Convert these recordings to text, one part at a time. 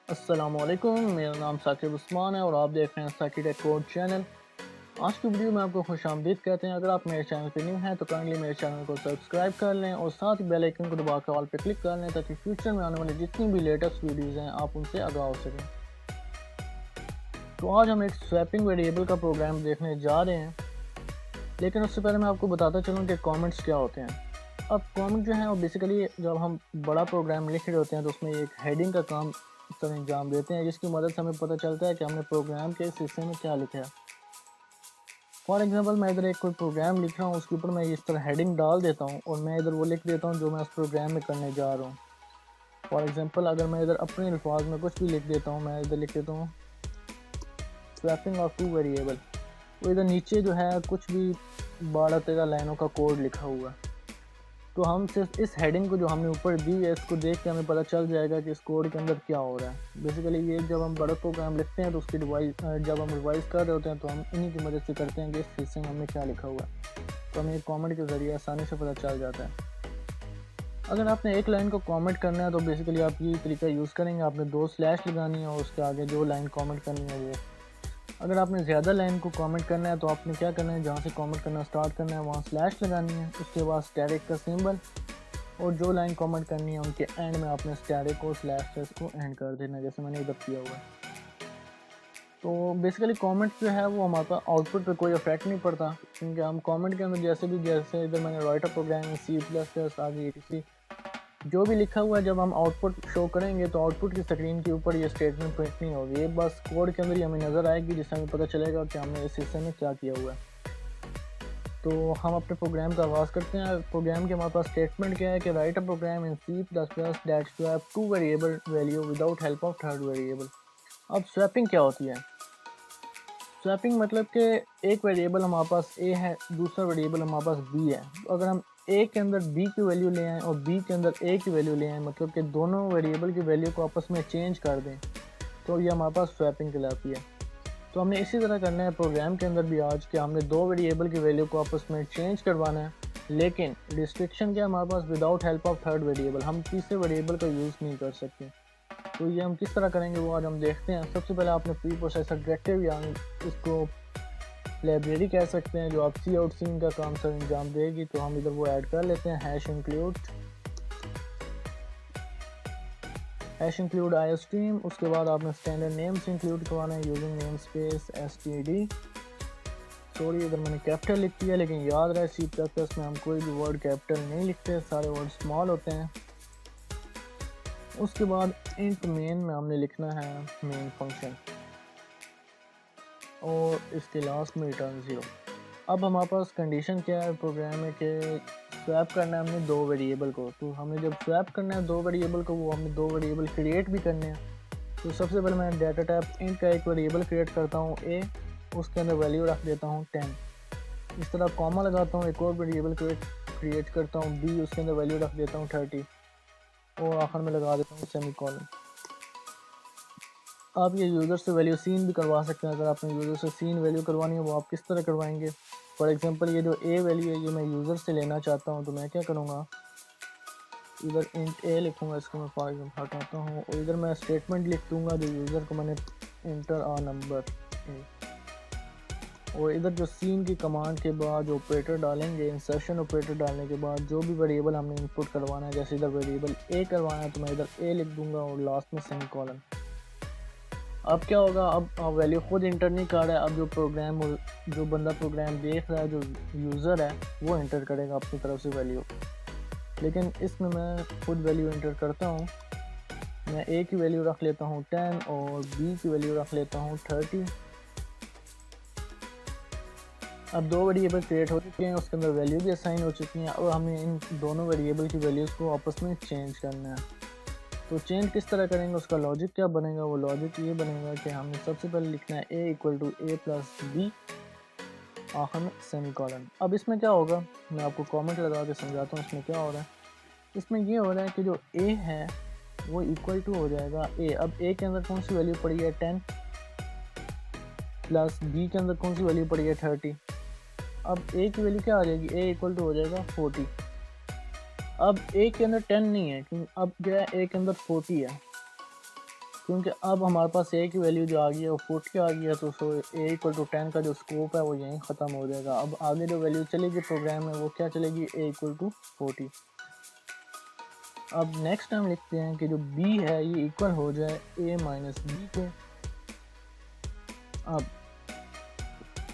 अस्सलामुअलैकुम, मेरा नाम साकिब उस्मान है और आप देख रहे हैं साकिब टेक कोड चैनल। आज की वीडियो में आपको खुशामदीद कहते हैं। अगर आप मेरे चैनल पे न्यू हैं तो काइंडली मेरे चैनल को सब्सक्राइब कर लें और साथ ही बेल आइकन को दबाकर ऑल पे क्लिक कर लें ताकि फ्यूचर में आने वाली जितनी भी लेटेस्ट वीडियोज़ हैं आप उनसे आगाह हो सकें। तो आज हम एक स्वैपिंग वेरिएबल का प्रोग्राम देखने जा रहे हैं, लेकिन उससे पहले मैं आपको बताता चलूँ कि कॉमेंट्स क्या होते हैं। अब कॉमेंट जो है वो बेसिकली जब हम बड़ा प्रोग्राम लिख रहे होते हैं तो उसमें एक हेडिंग का काम सर अंजाम देते हैं, जिसकी मदद से हमें पता चलता है कि हमने प्रोग्राम के इस हिस्से में क्या लिखा है। फॉर एग्जांपल मैं इधर एक कोई प्रोग्राम लिख रहा हूँ, उसके ऊपर मैं इस तरह हेडिंग डाल देता हूँ और मैं इधर वो लिख देता हूँ जो मैं उस प्रोग्राम में करने जा रहा हूँ। फॉर एग्जांपल अगर मैं इधर अपने अल्फाज में कुछ भी लिख देता हूँ, मैं इधर लिख देता हूँ स्वैपिंग ऑफ टू वेरिएबल, तो इधर नीचे जो है कुछ भी 12-13 लाइनों का कोड लिखा हुआ है। तो हम सिर्फ इस हेडिंग को जो हमने ऊपर दी है इसको देख के हमें पता चल जाएगा कि इस कोड के अंदर क्या हो रहा है। बेसिकली ये जब हम बड़ा प्रोग्राम लिखते हैं तो उसकी जब हम रिवाइज कर रहे होते हैं तो हम इन्हीं की मदद से करते हैं कि इस हिस्से में हमने क्या लिखा हुआ है, तो हमें एक कमेंट के ज़रिए आसानी से पता चल जाता है। अगर आपने एक लाइन को कमेंट करना है तो बेसिकली आप ये तरीका यूज़ करेंगे, आपने 2 स्लैश लगानी है और उसके आगे जो लाइन कमेंट करनी है वो। अगर आपने ज़्यादा लाइन को कमेंट करना है तो आपने क्या करना है, जहाँ से कमेंट करना स्टार्ट करना है वहाँ स्लैश लगानी है, उसके बाद स्टैरिक का सिंबल और जो लाइन कमेंट करनी है उनके एंड में आपने स्टैरिक को स्लैश को एंड कर देना, जैसे मैंने इधर किया हुआ है। तो बेसिकली कमेंट जो है वो हमारे पास आउटपुट पे कोई इफेक्ट नहीं पड़ता, क्योंकि हम कमेंट के अंदर जैसे इधर मैंने राइट अ प्रोग्राम C++ आगे etc जो भी लिखा हुआ है जब हम आउटपुट शो करेंगे तो आउटपुट की स्क्रीन के ऊपर ये स्टेटमेंट प्रिंट नहीं होगी, ये बस कोड के अंदर ही हमें नज़र आएगी, जिससे हमें पता चलेगा कि हमने इस हिस्से में क्या किया हुआ है। तो हम अपने प्रोग्राम का आगाज़ करते हैं। प्रोग्राम के हमारे पास स्टेटमेंट क्या है कि write a program in C++ that swap two variable value without help of third variable. अब स्वैपिंग क्या होती है? स्वैपिंग मतलब कि एक वेरिएबल हमारे पास A है, दूसरा वेरिएबल हमारे पास B है। तो अगर हम A के अंदर B की वैल्यू ले आएँ और B के अंदर A की वैल्यू ले आएँ, मतलब कि दोनों वेरिएबल की वैल्यू को आपस में चेंज कर दें, तो ये हमारे पास स्वैपिंग कहलाती है। तो हमने इसी तरह करना है प्रोग्राम के अंदर भी आज कि हमने दो वेरिएबल की वैल्यू को आपस में चेंज करवाना है, लेकिन रिस्ट्रिक्शन क्या है हमारे पास, without help of third variable, हम तीसरे वेरिएबल का यूज़ नहीं कर सकते। तो ये हम किस तरह करेंगे वो आज हम देखते हैं। सबसे पहले आपने प्री प्रोसेसर डायरेक्टिव यानी इसको लाइब्रेरी कह सकते हैं जो आप सी आउट सीन का काम सर अंजाम देगी, तो हम इधर वो ऐड कर लेते हैं हैश इंक्लूड आई स्ट्रीम। उसके बाद आपने स्टैंडर्ड नेम्स इंक्लूड करवाना है using name space std। Sorry इधर मैंने कैपिटल लिख दिया, लेकिन याद रहे C++ में हम कोई भी वर्ड कैपिटल नहीं लिखते, सारे वर्ड स्मॉल होते हैं। उसके बाद इंट मेन में हमने लिखना है मेन फंक्शन और इसके लास्ट में रिटर्न 0। अब हमारे पास कंडीशन क्या है प्रोग्राम में कि स्वैप करना है हमने दो वेरिएबल को। तो हमने जब स्वैप करना है दो वेरिएबल को, वो हमने दो वेरिएबल क्रिएट भी करने हैं। तो सबसे पहले मैं डाटा टाइप इंट का एक वेरिएबल क्रिएट करता हूँ A, उसके अंदर वैल्यू रख देता हूँ 10। इस तरह कॉमा लगाता हूँ, एक और वेरिएबल क्रिएट करता हूँ B, उसके अंदर वैल्यू रख देता हूँ 30 और आखिर में लगा देता हूँ सेमीकोलन। आप ये यूज़र से वैल्यू सीन भी करवा सकते हैं। अगर आपने यूज़र से सीन वैल्यू करवानी है वो आप किस तरह करवाएंगे। फॉर एग्जांपल ये जो A वैल्यू है ये मैं यूज़र से लेना चाहता हूँ, तो मैं क्या करूँगा, इधर इंट A लिखूँगा, इसको मैं फॉर एग्जाम्पल हटाता हूँ और इधर मैं स्टेटमेंट लिख दूँगा जो यूज़र को मैंने इंटर आ नंबर A, और इधर जो सीन की कमांड के बाद जो ऑपरेटर डालेंगे, इंसर्शन ऑपरेटर डालने के बाद जो भी वेरिएबल हमने इनपुट करवाना है, जैसे इधर वेरिएबल A करवाना है तो मैं इधर A लिख दूँगा और लास्ट में सेमीकोलन। अब क्या होगा, अब वैल्यू खुद इंटर नहीं कर रहा है, अब जो बंदा प्रोग्राम देख रहा है, जो यूज़र है, वो इंटर करेगा अपनी तरफ से वैल्यू। लेकिन इसमें मैं खुद वैल्यू इंटर करता हूँ। मैं A की वैल्यू रख लेता हूँ 10 और B की वैल्यू रख लेता हूँ 30। अब दो वेरिएबल क्रिएट हो चुके हैं, उसके अंदर वैल्यू भी असाइन हो चुकी हैं और हमें इन दोनों वेरिएबल की वैल्यूज़ को आपस में चेंज करना है। तो चेंज किस तरह करेंगे, उसका लॉजिक क्या बनेगा, वो लॉजिक ये बनेगा कि हमने सबसे पहले लिखना है A equal to A plus B, आखिर में सेमीकोलन। अब इसमें क्या होगा, मैं आपको कमेंट लगा के समझाता हूँ इसमें क्या हो रहा है। इसमें ये हो रहा है कि जो A है वो इक्वल टू हो जाएगा A। अब A के अंदर कौन सी वैल्यू पड़ी है 10 प्लस B के अंदर कौन सी वैल्यू पड़ी है 30। अब A की वैल्यू क्या आ जाएगी, A इक्वल टू हो जाएगा 40। अब A के अंदर 10 नहीं है क्योंकि अब जो है A के अंदर 40 है। क्योंकि अब हमारे पास ए की वैल्यू जो आ गई है वो 40 आ गई है, तो ए इक्वल टू 10 का जो स्कोप है वो यहीं ख़त्म हो जाएगा। अब आगे जो वैल्यू चलेगी प्रोग्राम में वो क्या चलेगी, ए इक्वल टू 40। अब नेक्स्ट हम लिखते हैं कि जो बी है ये इक्वल हो जाए ए माइनस बी के।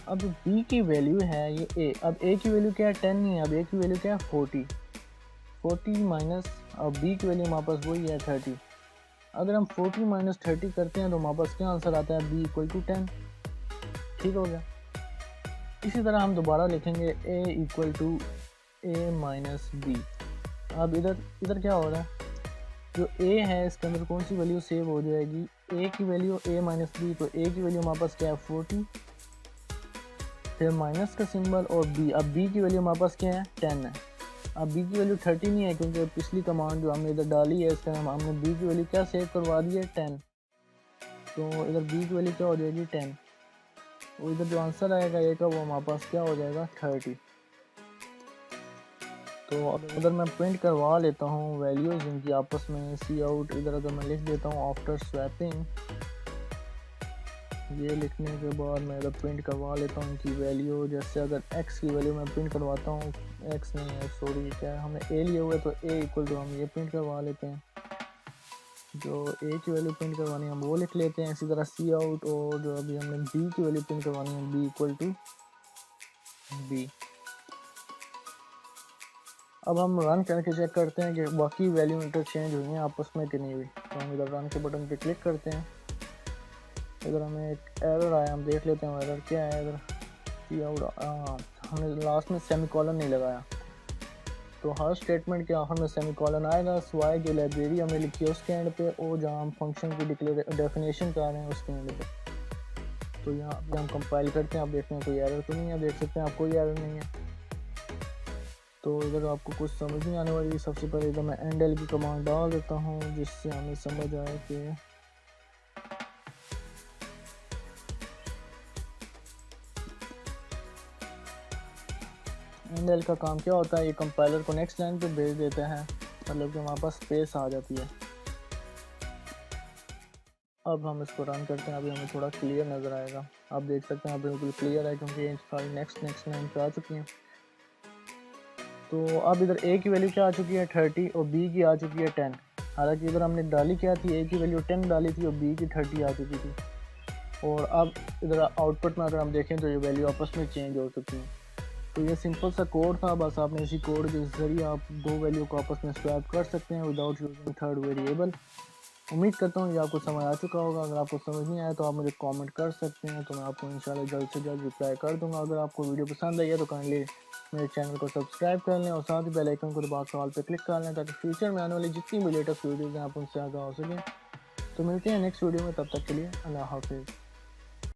अब बी की वैल्यू है ये ए, अब ए की वैल्यू क्या है 10 नहीं है, अब ए की वैल्यू क्या है 40 माइनस, अब बी की वैल्यू हमारे पास वही है 30। अगर हम 40 माइनस 30 करते हैं तो हमारे पास क्या आंसर आता है, बी इक्वल टू 10। ठीक हो गया। इसी तरह हम दोबारा लिखेंगे A equal to A minus B. अब इधर क्या हो रहा है, जो ए है इसके अंदर कौन सी वैल्यू सेव हो जाएगी, ए की वैल्यू ए माइनस बी, तो ए की वैल्यू हमारे पास क्या है 40, फिर माइनस का सिंबल और बी। अब बी की वैल्यू हमारे पास क्या है 10 है। अब बी की वैल्यू 30 नहीं है क्योंकि पिछली कमांड जो हमने इधर डाली है इसका हमने बी की वैल्यू क्या सेव करवा दी है 10, तो इधर बी की वैल्यू क्या हो जाएगी 10। और इधर जो आंसर आएगा ए का वो हमारे पास क्या हो जाएगा 30। तो अगर मैं प्रिंट करवा लेता हूँ वैल्यूज़ इनकी आपस में, सी आउट इधर अगर मैं लिख देता हूँ आफ्टर स्वैपिंग, ये लिखने के बाद मैं इधर प्रिंट करवा लेता हूँ इनकी वैल्यू। जैसे अगर x की वैल्यू मैं प्रिंट करवाता हूँ, x नहीं है सॉरी, क्या है हमने a लिए हुए, तो a इक्वल टू हम ये प्रिंट करवा लेते हैं, जो a की वैल्यू प्रिंट करवानी है हम वो लिख लेते हैं। इसी तरह सी आउट, और जो अभी हमने b की वैल्यू प्रिंट करवानी है b इक्वल टू b। अब हम रन करके चेक करते हैं कि बाकी वैल्यू इंटरचेंज हुई हैं आपस में कि नहीं हुई। तो हम इधर रन के बटन पे क्लिक करते हैं, इधर हमें एक एरर आया, हम देख लेते हैं एरर क्या है। इधर सी आउट, हमने लास्ट में सेमीकोलन नहीं लगाया, तो हर स्टेटमेंट के आखिर में सेमीकोलन आएगा, सिवाय जो लाइब्रेरी हमने लिखी है उसके एंड पे, और जहाँ हम फंक्शन की डेफिनेशन कर रहे हैं उसके एंड पे। तो यहाँ पे हम कंपाइल करते हैं, आप देखते हैं कोई एरर तो नहीं है, देख सकते हैं आप कोई एरर नहीं है। तो इधर आपको कुछ समझ नहीं आने वाली, सबसे पहले इधर मैं एंडल की कमांड डाल देता हूँ जिससे हमें समझ आए कि एंडल का काम क्या होता है। ये कंपाइलर को नेक्स्ट लाइन पे भेज देते हैं, मतलब कि हमारे पास स्पेस आ जाती है। अब हम इसको रन करते हैं, अभी हमें थोड़ा क्लियर नज़र आएगा, आप देख सकते हैं, अब बिल्कुल क्लियर है क्योंकि ये सारी नेक्स्ट लाइन पे आ चुकी हैं। तो अब इधर ए की वैल्यू क्या आ चुकी है 30 और बी की आ चुकी है 10। हालांकि इधर हमने डाली क्या थी, ए की वैल्यू 10 डाली थी और बी की 30 आ चुकी थी। और अब इधर आउटपुट में अगर हम देखें तो ये वैल्यू आपस में चेंज हो चुकी हैं। तो ये सिंपल सा कोड था, बस आपने इसी कोड के ज़रिए आप दो वैल्यू को आपस में स्वैप कर सकते हैं विदाउट यूजिंग थर्ड वेरिएबल। उम्मीद करता हूँ ये आपको समझ आ चुका होगा। अगर आपको समझ नहीं आया तो आप मुझे कमेंट कर सकते हैं, तो मैं आपको इंशाल्लाह जल्द से जल्द रिप्लाई कर दूंगा। अगर आपको वीडियो पसंद आई है तो काइंडली मेरे चैनल को सब्सक्राइब कर लें और साथ ही बेल आइकन को दबा कर ऑल पे क्लिक कर लें, ताकि फ्यूचर में आने वाली जितनी भी लेटेस्ट वीडियोज़ हैं आप उनसे आगाह हो सकें। तो मिलते हैं नेक्स्ट वीडियो में, तब तक के लिए अल्लाह हाफिज़।